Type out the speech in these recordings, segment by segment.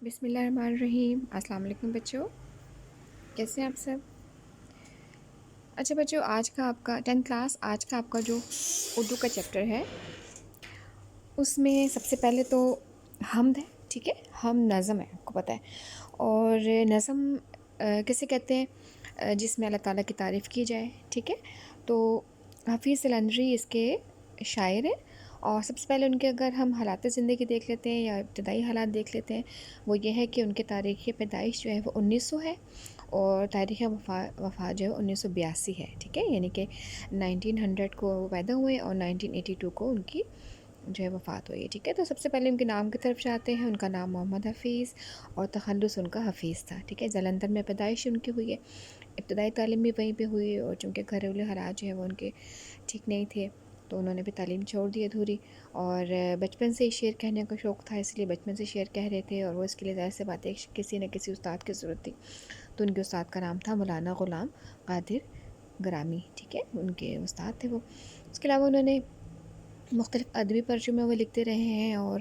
بسم اللہ الرحمن الرحیم۔ السلام علیکم بچوں، کیسے ہیں آپ سب؟ اچھا بچوں، آج کا آپ کا 10th کلاس، آج کا آپ کا جو اردو کا چیپٹر ہے اس میں سب سے پہلے تو حمد ہے، ٹھیک ہے؟ ہم نظم ہے، آپ کو پتہ ہے۔ اور نظم کسے کہتے ہیں؟ جس میں اللہ تعالیٰ کی تعریف کی جائے، ٹھیک ہے؟ تو حفیظ الندری اس کے شاعر ہیں، اور سب سے پہلے ان کے اگر ہم حالات زندگی دیکھ لیتے ہیں یا ابتدائی حالات دیکھ لیتے ہیں، وہ یہ ہے کہ ان کے تاریخ پیدائش جو ہے وہ 1900 ہے، اور تاریخ وفات جو ہے 1982 ہے، ٹھیک ہے؟ یعنی کہ 1900 کو وہ پیدا ہوئے اور 1982 کو ان کی جو ہے وفات ہوئی ہے، ٹھیک ہے؟ تو سب سے پہلے ان کے نام کی طرف جاتے ہیں۔ ان کا نام محمد حفیظ اور تخلص ان کا حفیظ تھا، ٹھیک ہے؟ جلندھر میں پیدائش ان کی ہوئی ہے، ابتدائی تعلیم بھی وہیں پہ ہوئی، اور چونکہ گھریلو حالات جو ہے وہ ان کے ٹھیک نہیں تھے تو انہوں نے بھی تعلیم چھوڑ دی ادھوری، اور بچپن سے ہی شعر کہنے کا شوق تھا، اس لیے بچپن سے شعر کہہ رہے تھے، اور وہ اس کے لیے ظاہر سی بات ہے کسی نہ کسی استاد کی ضرورت تھی، تو ان کے استاد کا نام تھا مولانا غلام قادر گرامی، ٹھیک ہے؟ ان کے استاد تھے وہ۔ اس کے علاوہ انہوں نے مختلف ادبی پرچوں میں وہ لکھتے رہے ہیں، اور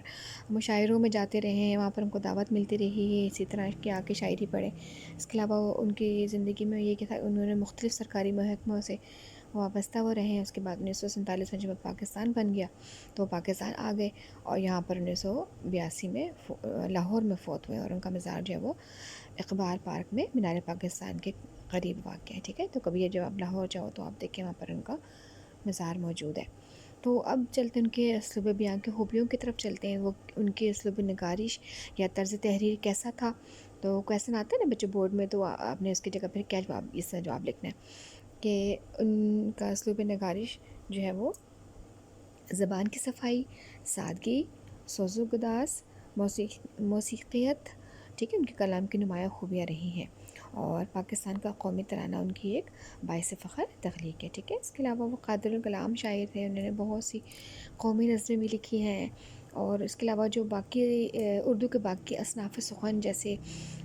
مشاعروں میں جاتے رہے ہیں، وہاں پر ان کو دعوت ملتی رہی ہے، اسی طرح کہ آ کے شاعری پڑھیں۔ اس کے علاوہ ان کی زندگی میں یہ کہ انہوں نے مختلف سرکاری محکموں سے وابستہ وہ رہے ہیں۔ اس کے بعد 1947 میں جب پاکستان بن گیا تو وہ پاکستان آ گئے، اور یہاں پر 1982 میں لاہور میں فوت ہوئے، اور ان کا مزار جو ہے وہ اقبال پارک میں مینار پاکستان کے قریب واقع ہے، ٹھیک ہے؟ تو کبھی یہ جب آپ لاہور جاؤ تو آپ دیکھیں وہاں پر ان کا مزار موجود ہے۔ تو اب چلتے ان کے اسلوب بیان کی خوبیوں کی طرف چلتے ہیں۔ وہ ان کے اسلوب نگارش یا طرز تحریر کیسا تھا؟ تو کویسچن آتا ہے نا بچے بورڈ میں، تو آپ نے اس کی جگہ پھر کیا جواب، اس کا جواب لکھنا ہے کہ ان کا اسلوب نگارش جو ہے وہ زبان کی صفائی، سادگی، سوز و گداز، موسیقیت، ٹھیک ہے؟ ان کے کلام کی نمایاں خوبیاں رہی ہیں، اور پاکستان کا قومی ترانہ ان کی ایک باعث فخر تخلیق ہے، ٹھیک ہے؟ اس کے علاوہ وہ قادر الکلام شاعر تھے، انہوں نے بہت سی قومی نظمیں بھی لکھی ہیں، اور اس کے علاوہ جو باقی اردو کے باقی اصناف سخن جیسے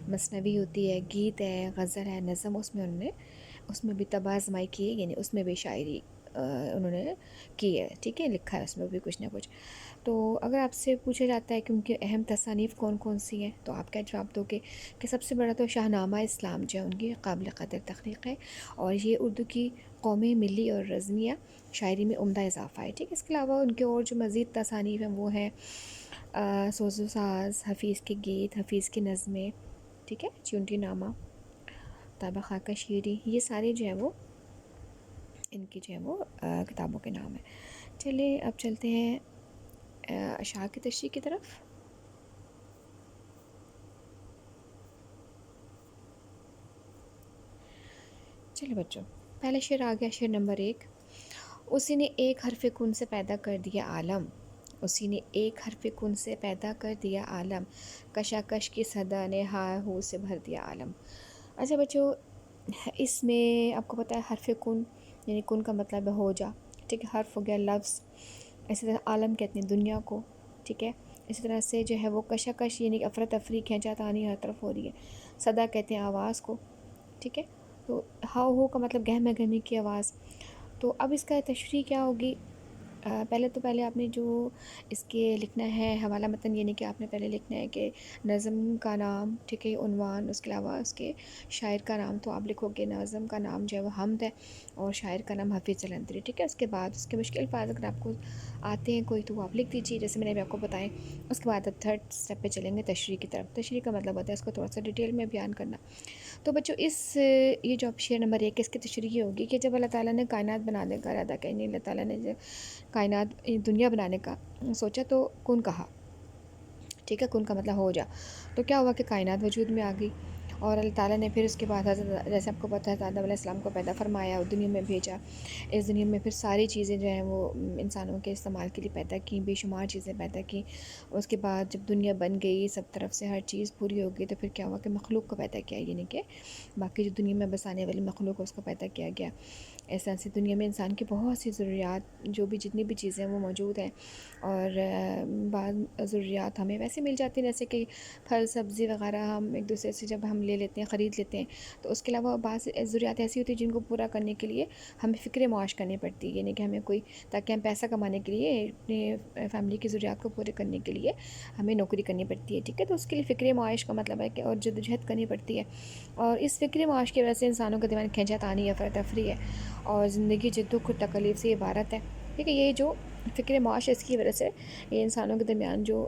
مثنوی ہوتی ہے، گیت ہے، غزل ہے، نظم، اس میں بھی طبع آزمائی کی ہے، یعنی اس میں بھی شاعری انہوں نے کی ہے، ٹھیک ہے؟ لکھا ہے اس میں بھی کچھ نہ کچھ۔ تو اگر آپ سے پوچھا جاتا ہے کہ ان کی اہم تصانیف کون کون سی ہیں تو آپ کیا جواب دو گے؟ کہ سب سے بڑا تو شاہنامہ اسلام جو ہے ان کی قابل قدر تخلیق ہے، اور یہ اردو کی قومی، ملی اور رزمیہ شاعری میں عمدہ اضافہ ہے، ٹھیک ہے؟ اس کے علاوہ ان کے اور جو مزید تصانیف ہیں وہ ہیں سوز و ساز، حفیظ کے گیت، حفیظ کی نظمیں، ٹھیک ہے؟ چونٹی نامہ، طابع خاکہ شیری، یہ سارے جو ہیں وہ ان کی جو ہے وہ کتابوں کے نام ہیں۔ چلیں اب چلتے ہیں اشعار کی تشریح کی طرف۔ چلیں بچوں، پہلا شعر آ گیا، شعر نمبر 1۔ اسی نے ایک حرف کن سے پیدا کر دیا عالم، اسی نے ایک حرف کن سے پیدا کر دیا عالم، کشاکش کی صدا نے ہا ہو سے بھر دیا عالم۔ اچھا بچوں، اس میں آپ کو پتہ ہے حرف کن یعنی کن کا مطلب ہے ہو جا، ٹھیک ہے؟ حرف ہو گیا لفظ، اسی طرح عالم کہتے ہیں دنیا کو، ٹھیک ہے؟ اسی طرح سے جو ہے وہ کشاکش یعنی افراتفری، کھینچا تانی ہر طرف ہو رہی ہے، صدا کہتے ہیں آواز کو، ٹھیک ہے؟ تو ہاؤ ہو کا مطلب گہمہ گہمی کی آواز۔ تو اب اس کا تشریح کیا ہوگی؟ پہلے آپ نے جو اس کے لکھنا ہے حوالہ متن، یعنی کہ آپ نے پہلے لکھنا ہے کہ نظم کا نام، ٹھیک ہے؟ عنوان، اس کے علاوہ اس کے شاعر کا نام، تو آپ لکھو گے ناظم کا نام جو ہے وہ حمد ہے، اور شاعر کا نام حفیظ الندری، ٹھیک ہے؟ اس کے بعد اس کے مشکل الفاظ اگر آپ کو آتے ہیں کوئی تو وہ آپ لکھ دیجیے، جیسے میں نے ابھی آپ کو بتائیں۔ اس کے بعد اب تھرڈ اسٹیپ پہ چلیں گے تشریح کی طرف۔ تشریح کا مطلب ہوتا ہے اس کو تھوڑا سا ڈیٹیل میں بیان کرنا۔ تو بچوں یہ جو شعر نمبر 1 اس کی تشریح یہ ہوگی کہ جب اللہ تعالیٰ نے کائنات بنانے کا ارادہ کیا، یعنی اللہ تعالیٰ نے جب کائنات دنیا بنانے کا سوچا تو کن کہا، ٹھیک ہے؟ کن کا مطلب ہو جا، تو کیا ہوا کہ کائنات وجود میں آ گئی، اور اللہ تعالیٰ نے پھر اس کے بعد حضرت، جیسے آپ کو پتہ ہے، آدم علیہ السلام کو پیدا فرمایا اور دنیا میں بھیجا۔ اس دنیا میں پھر ساری چیزیں جو ہیں وہ انسانوں کے استعمال کے لیے پیدا کی، بے شمار چیزیں پیدا کی۔ اس کے بعد جب دنیا بن گئی، سب طرف سے ہر چیز پوری ہو گئی، تو پھر کیا ہوا کہ مخلوق کو پیدا کیا، یعنی کہ باقی جو دنیا میں بسانے والی مخلوق ہے اس کو پیدا کیا گیا۔ اس طرح سے دنیا میں انسان کی بہت سی ضروریات جو بھی جتنی بھی چیزیں وہ موجود ہیں، اور بعض ضروریات ہمیں ویسے مل جاتی ہیں، جیسے کہ پھل سبزی وغیرہ ہم ایک دوسرے سے جب ہم لے لیتے ہیں، خرید لیتے ہیں، تو اس کے علاوہ بعض ضروریات ایسی ہوتی ہیں جن کو پورا کرنے کے لیے ہمیں فکر معاش کرنی پڑتی ہے، یعنی کہ ہمیں کوئی، تاکہ ہم پیسہ کمانے کے لیے اپنے فیملی کی ضروریات کو پورے کرنے کے لیے ہمیں نوکری کرنی پڑتی ہے، ٹھیک ہے، تو اس کے لیے فکر معاش کا مطلب ہے کہ اور جدوجہد کرنی پڑتی ہے، اور اس فکر معاش کی وجہ سے انسانوں کے درمیان کھینچا تانی یا افراتفری ہے، اور زندگی جو دکھ و تکلیف سے عبارت ہے، ٹھیک ہے۔ یہ جو فکر معاش ہے اس کی وجہ سے یہ انسانوں کے درمیان جو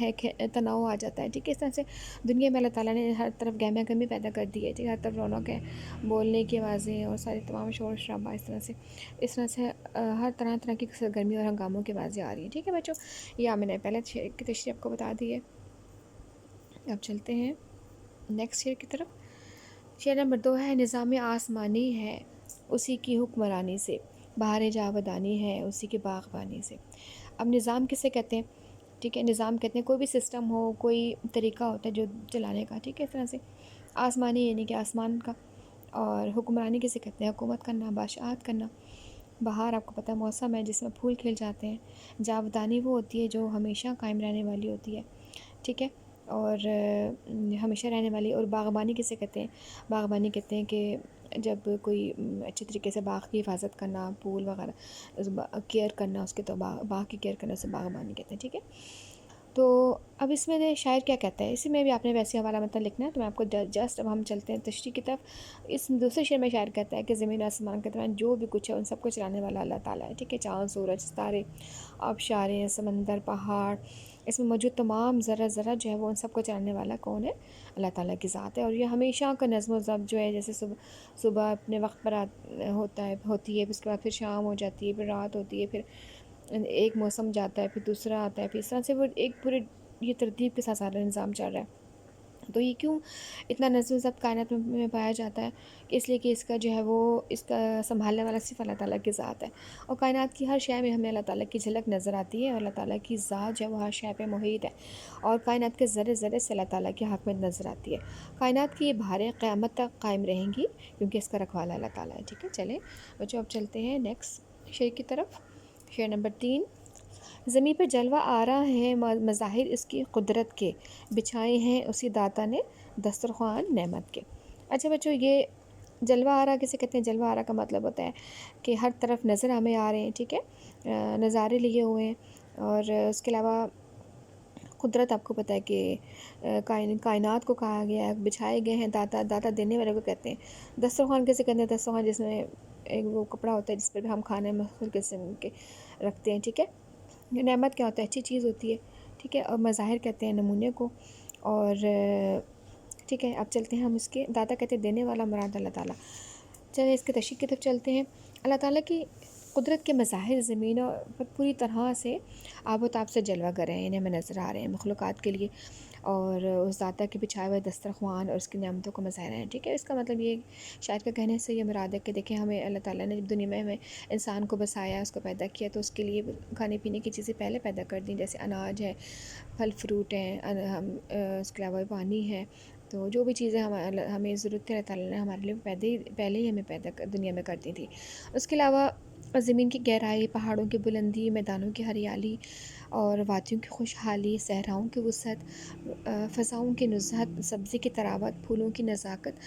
ہے تناؤ آ جاتا ہے، ٹھیک ہے۔ اس طرح سے دنیا میں اللہ تعالیٰ نے ہر طرف گہما گہمی پیدا کر دی ہے، ٹھیک ہے، ہر طرف رونق ہے، بولنے کی آوازیں اور سارے تمام شور شرابہ، اس طرح سے ہر طرح طرح کی سرگرمی اور ہنگاموں کی آوازیں آ رہی ہیں، ٹھیک ہے بچوں۔ یہ میں نے پہلے شعر کی تشریح آپ کو بتا دی ہے۔ اب چلتے ہیں نیکسٹ شعر کی طرف۔ شعر نمبر 2 ہے، نظام آسمانی ہے اسی کی حکمرانی سے، بہار جاودانی ہے اسی کی باغبانی سے۔ اب نظام کسے کہتے ہیں؟ ٹھیک ہے، نظام کہتے ہیں کوئی بھی سسٹم ہو، کوئی طریقہ ہوتا ہے جو چلانے کا، ٹھیک ہے، اس طرح سے آسمانی یعنی کہ آسمان کا، اور حکمرانی کسے کہتے ہیں؟ حکومت کرنا، بادشاہت کرنا۔ بہار آپ کو پتہ ہے موسم ہے جس میں پھول کھل جاتے ہیں۔ جاودانی وہ ہوتی ہے جو ہمیشہ قائم رہنے والی ہوتی ہے، ٹھیک ہے، اور ہمیشہ رہنے والی۔ اور باغبانی کسے کہتے ہیں؟ باغبانی کہتے ہیں کہ جب کوئی اچھے طریقے سے باغ کی حفاظت کرنا، پھول وغیرہ کیئر کرنا، اس کے تو باغ کی کیئر کرنا، اسے باغبانی کہتے ہیں، ٹھیک ہے۔ تو اب اس میں شاعر کیا کہتا ہے، اسی میں بھی آپ نے ویسے حوالہ مطلب لکھنا ہے، تو میں آپ کو جسٹ اب ہم چلتے ہیں تشریح کی طرف۔ اس دوسرے شعر میں شاعر کہتا ہے کہ زمین آسمان کے درمیان جو بھی کچھ ہے ان سب کو چلانے والا اللہ تعالیٰ ہے، ٹھیک ہے۔ چاند، سورج، ستارے، آبشاریں، سمندر، پہاڑ، اس میں موجود تمام ذرہ ذرہ جو ہے وہ ان سب کو چلانے والا کون ہے؟ اللہ تعالیٰ کی ذات ہے، اور یہ ہمیشہ کا نظم و ضبط جو ہے، جیسے صبح اپنے وقت پر ہوتی ہے، پھر اس کے بعد پھر شام ہو جاتی ہے، پھر رات ہوتی ہے، پھر ایک موسم جاتا ہے، پھر دوسرا آتا ہے، پھر اس طرح سے وہ ایک پورے یہ ترتیب کے ساتھ سارا نظام چل رہا ہے۔ تو یہ کیوں اتنا نظم و ضبط کائنات میں پایا جاتا ہے؟ اس لیے کہ اس کا جو ہے وہ اس کا سنبھالنے والا صرف اللہ تعالیٰ کی ذات ہے، اور کائنات کی ہر شے میں ہمیں اللہ تعالیٰ کی جھلک نظر آتی ہے، اور اللہ تعالیٰ کی ذات جو ہے وہ ہر شے پہ محیط ہے، اور کائنات کے ذرے ذرے سے اللہ تعالیٰ کی حکمت نظر آتی ہے۔ کائنات کی یہ بہاریں قیامت تک قائم رہیں گی کیونکہ اس کا رکھوالا اللہ تعالیٰ ہے، ٹھیک ہے۔ چلیں بچوں اب چلتے ہیں نیکسٹ شعر کی طرف۔ شعر نمبر 3، زمیں پہ جلوہ آرا ہیں مظاہر اس کی قدرت کے، بچھائے ہیں اسی داتا نے دسترخوان نعمت کے۔ اچھا بچوں، یہ جلوہ آرا کسے کہتے ہیں؟ جلوہ آرا کا مطلب ہوتا ہے کہ ہر طرف نظر ہمیں آ رہے ہیں، ٹھیک ہے، نظارے لیے ہوئے ہیں، اور اس کے علاوہ قدرت آپ کو پتہ ہے کہ کائنات کو کہا گیا ہے، بچھائے گئے ہیں، داتا دینے والے کو کہتے ہیں۔ دسترخوان کیسے کہتے ہیں؟ دسترخوان جس میں ایک وہ کپڑا ہوتا ہے جس پر ہم کھانے مختلف قسم کے رکھتے ہیں، ٹھیک ہے۔ نعمت کیا ہوتا ہے؟ اچھی چیز ہوتی ہے، ٹھیک ہے، اور مظاہر کہتے ہیں نمونے کو، اور ٹھیک ہے۔ اب چلتے ہیں ہم اس کے داتا کہتے ہیں دینے والا، مراد اللہ تعالیٰ۔ چلیں اس کے تشریح کی طرف چلتے ہیں۔ اللہ تعالیٰ کی قدرت کے مظاہر زمین پر پوری طرح سے آب و تاب سے جلوہ گر ہیں، انہیں ہمیں نظر آ رہے ہیں مخلوقات کے لیے، اور اس داتا کے بچھائے ہوئے دسترخوان اور اس کی نعمتوں کو مظاہر ہیں، ٹھیک ہے۔ اس کا مطلب یہ شاید کا کہنے سے یہ مراد ہے کہ دیکھیں ہمیں اللہ تعالیٰ نے جب دنیا میں ہمیں انسان کو بسایا، اس کو پیدا کیا، تو اس کے لیے کھانے پینے کی چیزیں پہلے پیدا کر دیں، جیسے اناج ہے، پھل فروٹ ہیں، اس کے علاوہ پانی ہے، تو جو بھی چیزیں ہمیں ضرورت ہے اللہ تعالیٰ نے ہمارے لیے پہلے ہی ہمیں دنیا میں کر دی تھی۔ اس کے علاوہ زمین کی گہرائی، پہاڑوں کی بلندی، میدانوں کی ہریالی اور وادیوں کی خوشحالی، صحراؤں کی وسعت، فضاؤں کی نزہت، سبزی کی طراوت، پھولوں کی نزاکت،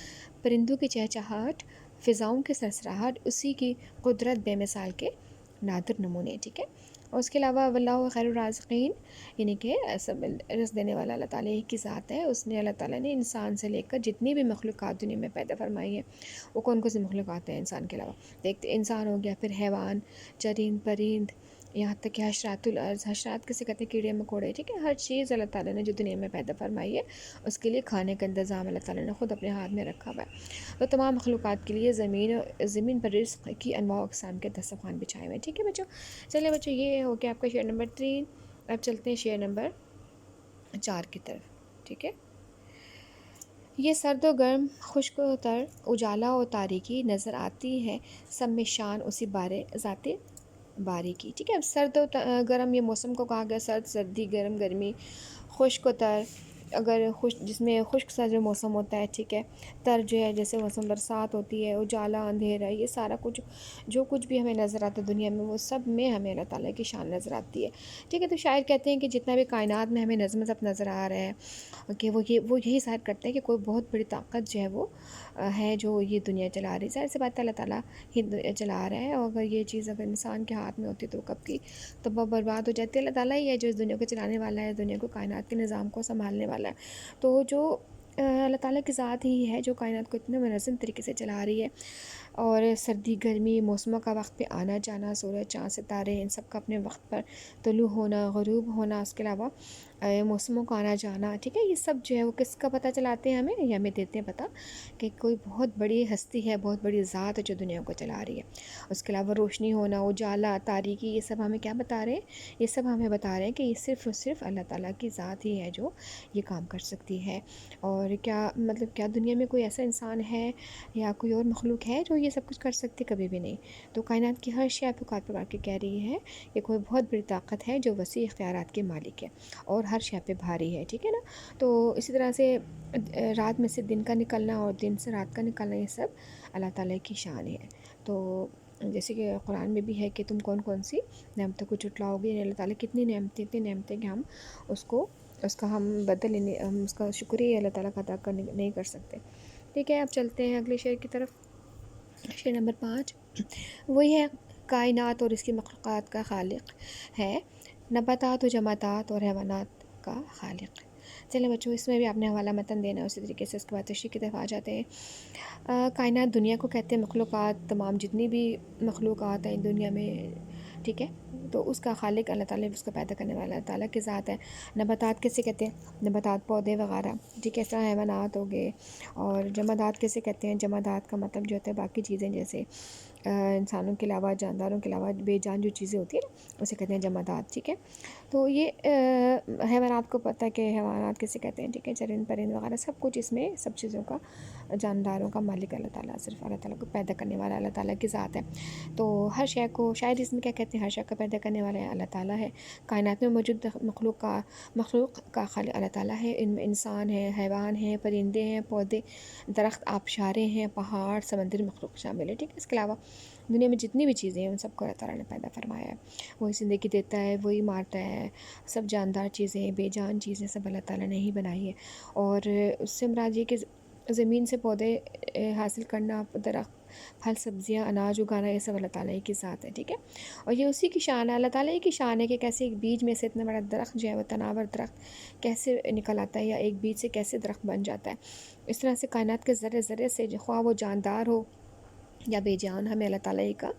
پرندوں کی چہچہاہٹ، فضاؤں کی سرسراہٹ، اسی کی قدرت بے مثال کے نادر نمونے، ٹھیک ہے۔ اور اس کے علاوہ واللہ خیر الرازقین، یعنی کہ سب رزق دینے والا اللہ تعالیٰ ہی کی ذات ہے۔ اس نے اللہ تعالیٰ نے انسان سے لے کر جتنی بھی مخلوقات دنیا میں پیدا فرمائی ہیں، وہ کون کون سی مخلوقات ہیں انسان کے علاوہ؟ دیکھتے انسان ہو گیا، پھر حیوان، چرند پرند، یہاں تک کہ حشرات الارض، حشرات کسے کہتے ہیں؟ کیڑے مکوڑے، ٹھیک ہے۔ ہر چیز اللہ تعالیٰ نے جو دنیا میں پیدا فرمائی ہے اس کے لیے کھانے کا انتظام اللہ تعالیٰ نے خود اپنے ہاتھ میں رکھا ہوا ہے۔ تو تمام مخلوقات کے لیے زمین پر رزق کی انواع و اقسام کے دسترخوان بچھائے ہوئے ہیں، ٹھیک ہے بچوں۔ چلیں بچوں، یہ ہو گیا آپ کا شعر نمبر 3۔ اب چلتے ہیں شعر نمبر 4 کی طرف، ٹھیک ہے۔ یہ سرد و گرم، خشک و تر، اجالا و تاریکی، نظر آتی ہے سب میں شان اسی بارے ذات باریکی، ٹھیک ہے۔ اب سرد و گرم، یہ موسم کو کہا گیا، سردی، گرم گرمی، خشک و تر، اگر جس میں خشک سا جو موسم ہوتا ہے، ٹھیک ہے، تر جو ہے جیسے موسم برسات ہوتی ہے، اجالا اندھیرا، یہ سارا کچھ جو کچھ بھی ہمیں نظر آتا ہے دنیا میں، وہ سب میں ہمیں اللہ تعالیٰ کی شان نظر آتی ہے، ٹھیک ہے۔ تو شاعر کہتے ہیں کہ جتنا بھی کائنات میں ہمیں نظم ضبط نظر آ رہا ہے کہ وہ یہی ظاہر کرتے ہیں کہ کوئی بہت بڑی طاقت جو ہے وہ ہے جو یہ دنیا چلا رہی ہے۔ ظاہر سی بات ہے اللہ تعالیٰ ہی چلا رہا ہے، اور اگر یہ چیز اگر انسان کے ہاتھ میں ہوتی تو کب کی تو وہ برباد ہو جاتی ہے۔ اللہ تعالیٰ ہی ہے جو اس دنیا کو چلانے والا ہے، دنیا کو، کائنات کے نظام کو سنبھالنے والا ہے۔ تو جو اللہ تعالیٰ کی ذات ہی ہے جو کائنات کو اتنے منظم طریقے سے چلا رہی ہے، اور سردی گرمی موسموں کا وقت پہ آنا جانا، سورج چاند ستارے ان سب کا اپنے وقت پر طلوع ہونا غروب ہونا، اس کے علاوہ موسموں کا آنا جانا، ٹھیک ہے، یہ سب جو ہے وہ کس کا پتہ چلاتے ہیں ہمیں، یہ ہمیں دیتے ہیں پتہ کہ کوئی بہت بڑی ہستی ہے، بہت بڑی ذات ہے جو دنیا کو چلا رہی ہے۔ اس کے علاوہ روشنی ہونا، اجالا، تاریکی، یہ سب ہمیں کیا بتا رہے ہیں؟ یہ سب ہمیں بتا رہے ہیں کہ یہ صرف اور صرف اللہ تعالیٰ کی ذات ہی ہے جو یہ کام کر سکتی ہے۔ اور کیا دنیا میں کوئی ایسا انسان ہے یا کوئی اور مخلوق ہے جو یہ سب کچھ کر سکتی؟ کبھی بھی نہیں۔ تو کائنات کی ہر شے پکار پکار کے کہہ رہی ہے کہ کوئی بہت بڑی طاقت ہے جو وسیع اختیارات کے مالک ہے اور ہر شے پہ بھاری ہے، ٹھیک ہے نا۔ تو اسی طرح سے رات میں سے دن کا نکلنا اور دن سے رات کا نکلنا، یہ سب اللہ تعالیٰ کی شان ہے۔ تو جیسے کہ قرآن میں بھی ہے کہ تم کون کون سی نعمتوں کو جھٹلاؤ گے، یعنی اللہ تعالیٰ کتنی نعمتیں، اتنی نعمتیں کہ ہم اس کا ہم بدل ہم اس کا شکریہ اللہ تعالیٰ کا ادا نہیں کر سکتے، ٹھیک ہے۔ اب چلتے ہیں اگلے شعر کی طرف۔ شعر نمبر 5 وہی ہے کائنات اور اس کی مخلوقات کا خالق ہے، نباتات و جمادات اور حیوانات کا خالق۔ چلیں بچوں، اس میں بھی آپ نے حوالہ متن دینا ہے، اسی طریقے سے اس کے بعد تشریح کی طرف آ جاتے ہیں۔ کائنات دنیا کو کہتے ہیں، مخلوقات تمام جتنی بھی مخلوقات ہیں دنیا میں، ٹھیک ہے، تو اس کا خالق اللہ تعالیٰ، اس کو پیدا کرنے والا اللہ تعالیٰ کی ذات ہے۔ نباتات کیسے کہتے ہیں؟ نباتات پودے وغیرہ، ٹھیک ہے، اس طرح حیوانات ہو گئے۔ اور جمادات کیسے کہتے ہیں؟ جمادات کا مطلب جو ہوتا ہے باقی چیزیں، جیسے انسانوں کے علاوہ، جانداروں کے علاوہ بے جان جو چیزیں ہوتی ہیں نا، اسے کہتے ہیں جمادات، ٹھیک ہے۔ تو یہ حیوانات کو پتہ ہے کہ حیوانات کیسے کہتے ہیں، ٹھیک ہے، چرند پرند وغیرہ سب کچھ، اس میں سب چیزوں کا جانداروں کا مالک اللہ تعالیٰ، صرف اللہ تعالیٰ کو پیدا کرنے والا اللہ تعالیٰ کی ذات ہے۔ تو ہر شے کو، شاید اس میں کیا کہتے ہیں، ہر شے کا پیدا کرنے والا اللہ تعالیٰ ہے۔ کائنات میں موجود مخلوق کا خالق اللہ تعالیٰ ہے۔ ان میں انسان ہیں، حیوان ہیں، پرندے ہیں، پودے، درخت، آبشاریں ہیں، پہاڑ، سمندری مخلوق شامل ہے، ٹھیک ہے۔ اس کے علاوہ دنیا میں جتنی بھی چیزیں ہیں ان سب کو اللہ تعالیٰ نے پیدا فرمایا ہے۔ وہی زندگی دیتا ہے، وہی مارتا ہے، سب جاندار چیزیں، بے جان چیزیں سب اللہ تعالیٰ نے ہی بنائی ہے۔ اور اس سے مراد یہ کہ زمین سے پودے حاصل کرنا، درخت، پھل، سبزیاں، اناج اگانا، یہ سب اللہ تعالیٰ ہی کی ذات ہے، ٹھیک ہے۔ اور یہ اسی کی شان ہے، اللہ تعالیٰ ہی کی شان ہے کہ کیسے ایک بیج میں سے اتنا بڑا درخت جو ہے وہ تناور درخت کیسے نکل آتا ہے، یا ایک بیج سے کیسے درخت بن جاتا ہے۔ اس طرح سے کائنات کے ذرے ذرے سے، خواہ وہ جاندار ہو یا بے جان، ہمیں اللہ تعالیٰ ہی کا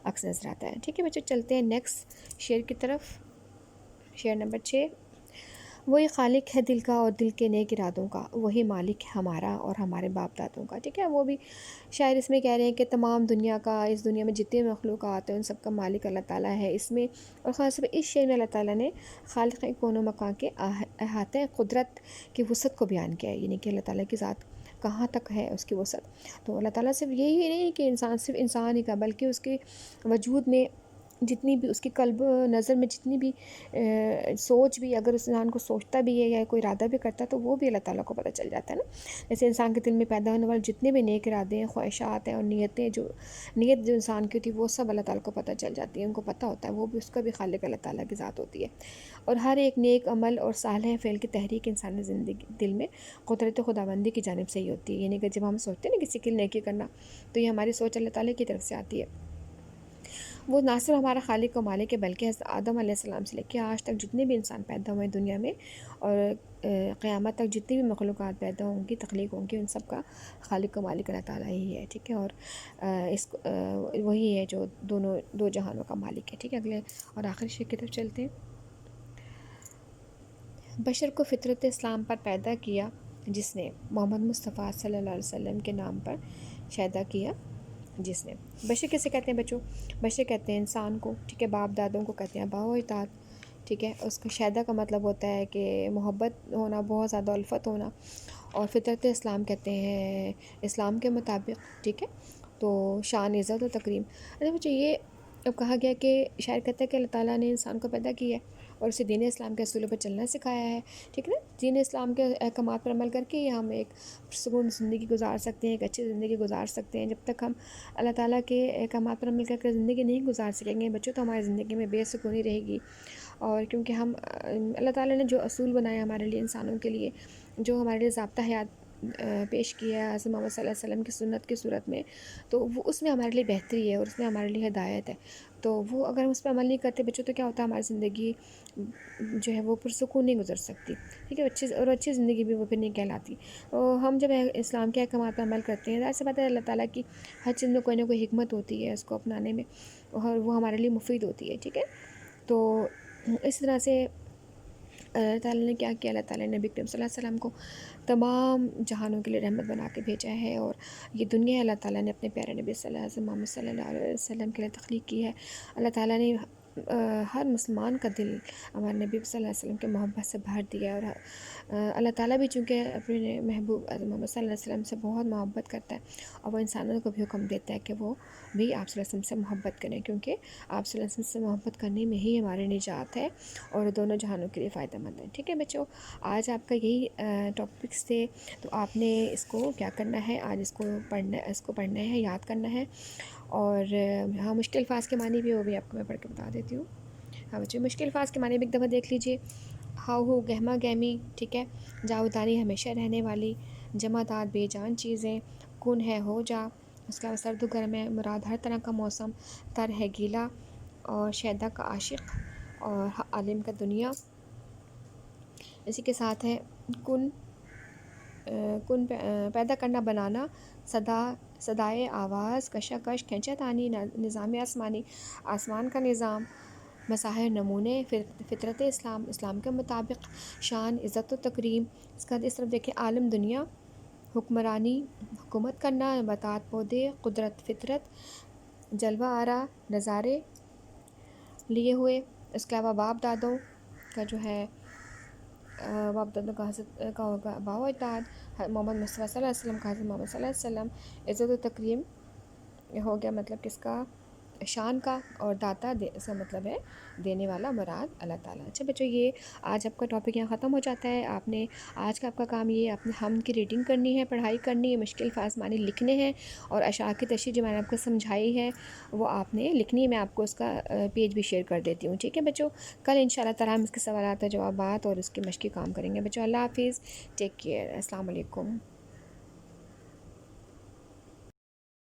عکس نظر آتا ہے، ٹھیک ہے بچے۔ چلتے ہیں نیکسٹ شعر کی طرف۔ شعر نمبر 6 وہی خالق ہے دل کا اور دل کے نیک ارادوں کا، وہی مالک ہے ہمارا اور ہمارے باپ دادوں کا، ٹھیک ہے۔ وہ بھی شاعر اس میں کہہ رہے ہیں کہ تمام دنیا کا، اس دنیا میں جتنے مخلوقات ہیں ان سب کا مالک اللہ تعالیٰ ہے۔ اس میں اور خاص طور پہ اس شعر میں اللہ تعالیٰ نے خالق کون و مکان کے احاطہ قدرت کی وسعت کو بیان کیا ہے، یعنی کہ اللہ تعالیٰ کی ذات کہاں تک ہے، اس کی وسعت۔ تو اللہ تعالیٰ صرف یہی نہیں کہ انسان صرف انسان ہی کا، بلکہ اس کے وجود میں جتنی بھی، اس کی قلب نظر میں جتنی بھی سوچ بھی، اگر اس انسان کو سوچتا بھی ہے یا کوئی ارادہ بھی کرتا ہے تو وہ بھی اللہ تعالیٰ کو پتہ چل جاتا ہے نا۔ جیسے انسان کے دل میں پیدا ہونے والے جتنے بھی نیک ارادے ہیں، خواہشات ہیں اور نیت جو انسان کی ہوتی ہے وہ سب اللہ تعالیٰ کو پتہ چل جاتی ہے، ان کو پتہ ہوتا ہے، وہ بھی، اس کا بھی خالق اللہ تعالیٰ کی ذات ہوتی ہے۔ اور ہر ایک نیک عمل اور صالح فعل کی تحریک انسانی زندگی دل میں قدرت خداوندی کی جانب سے ہی ہوتی ہے، یعنی کہ جب ہم سوچتے ہیں نا کسی کے لیے نیکی کرنا، تو یہ ہماری سوچ اللہ تعالیٰ کی طرف سے آتی ہے۔ وہ نہ صرف ہمارا خالق و مالک ہے، بلکہ حضرت آدم علیہ السلام سے لے کے آج تک جتنے بھی انسان پیدا ہوئے دنیا میں، اور قیامت تک جتنی بھی مخلوقات پیدا ہوں گی، تخلیق ہوں گی، ان سب کا خالق و مالک اللہ تعالیٰ ہی ہے، ٹھیک ہے۔ اور وہی ہے جو دو جہانوں کا مالک ہے، ٹھیک ہے۔ اگلے اور آخری شعر کی طرف چلتے ہیں۔ بشر کو فطرت اسلام پر پیدا کیا، جس نے محمد مصطفیٰ صلی اللہ علیہ وسلم کے نام پر شیدا کیا، جس نے۔ بشر کسے کہتے ہیں بچوں؟ بشر کہتے ہیں انسان کو، ٹھیک ہے، باپ دادوں کو کہتے ہیں ابا و اجداد، ٹھیک ہے۔ اس کا شیدا کا مطلب ہوتا ہے کہ محبت ہونا، بہت زیادہ الفت ہونا، اور فطرت اسلام کہتے ہیں اسلام کے مطابق، ٹھیک ہے۔ تو شان، عزت و تکریم۔ اچھا بچے، یہ اب کہا گیا کہ شاعر کہتا ہے کہ اللہ تعالیٰ نے انسان کو پیدا کیا ہے، اور اسے دین اسلام کے اصولوں پر چلنا سکھایا ہے، ٹھیک ہے نا۔ دین اسلام کے احکامات پر عمل کر کے ہم ایک پرسکون زندگی گزار سکتے ہیں، ایک اچھی زندگی گزار سکتے ہیں۔ جب تک ہم اللہ تعالیٰ کے احکامات پر عمل کر کے زندگی نہیں گزار سکیں گے بچوں، تو ہماری زندگی میں بے سکونی رہے گی۔ اور کیونکہ ہم اللہ تعالیٰ نے جو اصول بنائے ہمارے لیے، انسانوں کے لیے، جو ہمارے لیے ضابطہ حیات پیش کیا ہے حضرت محمد صلی اللہ علیہ وسلم کی سنت کی صورت میں، تو وہ اس میں ہمارے لیے بہتری ہے اور اس میں ہمارے لیے ہدایت ہے۔ تو وہ اگر ہم اس پہ عمل نہیں کرتے بچوں، تو کیا ہوتا ہے، ہماری زندگی جو ہے وہ پرسکون نہیں گزر سکتی، ٹھیک ہے۔ اچھی زندگی بھی وہ پھر نہیں کہلاتی۔ اور ہم جب اسلام کے احکامات پر عمل کرتے ہیں، ظاہر سی بات ہے اللہ تعالیٰ کی ہر چیز میں کوئی نہ کوئی حکمت ہوتی ہے، اس کو اپنانے میں، اور وہ ہمارے لیے مفید ہوتی ہے، ٹھیک ہے۔ تو اس طرح سے اللہ تعالیٰ نے کیا کیا، اللہ تعالیٰ نے نبی کریم صلی اللہ علیہ وسلم کو تمام جہانوں کے لیے رحمت بنا کے بھیجا ہے، اور یہ دنیا اللہ تعالیٰ نے اپنے پیارے نبی صلی اللہ علیہ وسلم محمد صلی اللہ علیہ وسلم کے لیے تخلیق کی ہے۔ اللہ تعالیٰ نے ہر مسلمان کا دل ہمارے نبی صلی اللہ علیہ وسلم کے محبت سے بھر دیا، اور اللہ تعالیٰ بھی چونکہ اپنے محبوب محمد صلی اللہ علیہ وسلم سے بہت محبت کرتا ہے، اور وہ انسانوں کو بھی حکم دیتا ہے کہ وہ بھی آپ صلی اللہ علیہ وسلم سے محبت کریں، کیونکہ آپ صلی اللہ علیہ وسلم سے محبت کرنے میں ہی ہماری نجات ہے اور دونوں جہانوں کے لیے فائدہ مند ہے، ٹھیک ہے بچوں۔ آج آپ کا یہی ٹاپکس تھے، تو آپ نے اس کو کیا کرنا ہے، آج اس کو پڑھنا ہے، یاد کرنا ہے۔ اور ہاں، مشکل الفاظ کے معنی بھی وہ بھی آپ کو میں پڑھ کے بتا دیتی ہوں۔ ہاں بچے، مشکل الفاظ کے معنی بھی ایک دفعہ دیکھ لیجئے۔ ہاؤ ہو گہما گہمی، ٹھیک ہے۔ جاودانی ہمیشہ رہنے والی، جمادات بے جان چیزیں، کن ہے ہو جا، اس کے علاوہ سرد و گرم ہے، مراد ہر طرح کا موسم، تر ہے گیلا، اور شیدا کا عاشق، اور عالم کا دنیا۔ اسی کے ساتھ ہے کن پیدا کرنا، بنانا، صدائے آواز، کشاکش، کھینچا تانی، نظام آسمانی، آسمان کا نظام، مظاہر نمونے، فطرت اسلام کے مطابق، شان، عزت و تکریم۔ اس کا اس طرف دیکھیں، عالم دنیا، حکمرانی، حکومت کرنا، نباتات پودے، قدرت فطرت، جلوہ آرا، نظارے لیے ہوئے۔ اس کے علاوہ باپ دادوں کا جو ہے، باپ دادوں کا حضرت کا ہوگا اباء و اجداد، محمد مصطفیٰ صلی اللہ علیہ وسلم کا حضرت محمد صلی اللہ علیہ وسلم، عزت و تکریم ہو گیا مطلب کس کا، شان کا، اور داتا اس کا مطلب ہے دینے والا، مراد اللہ تعالیٰ۔ اچھا بچوں، یہ آج آپ کا ٹاپک یہاں ختم ہو جاتا ہے۔ آپ نے آج کا آپ کا کام یہ آپ نے حمد کی ریڈنگ کرنی ہے، پڑھائی کرنی ہے، مشکل الفاظ معنی لکھنے ہیں، اور اشعار کی تشریح جو میں نے آپ کو سمجھائی ہے وہ آپ نے لکھنی ہے۔ میں آپ کو اس کا پیج بھی شیئر کر دیتی ہوں، ٹھیک ہے بچوں۔ کل انشاءاللہ تعالیٰ ہم اس کے سوالات و جوابات اور اس کے مشقی کام کریں گے بچوں۔ اللہ حافظ، ٹیک کیئر، السلام علیکم۔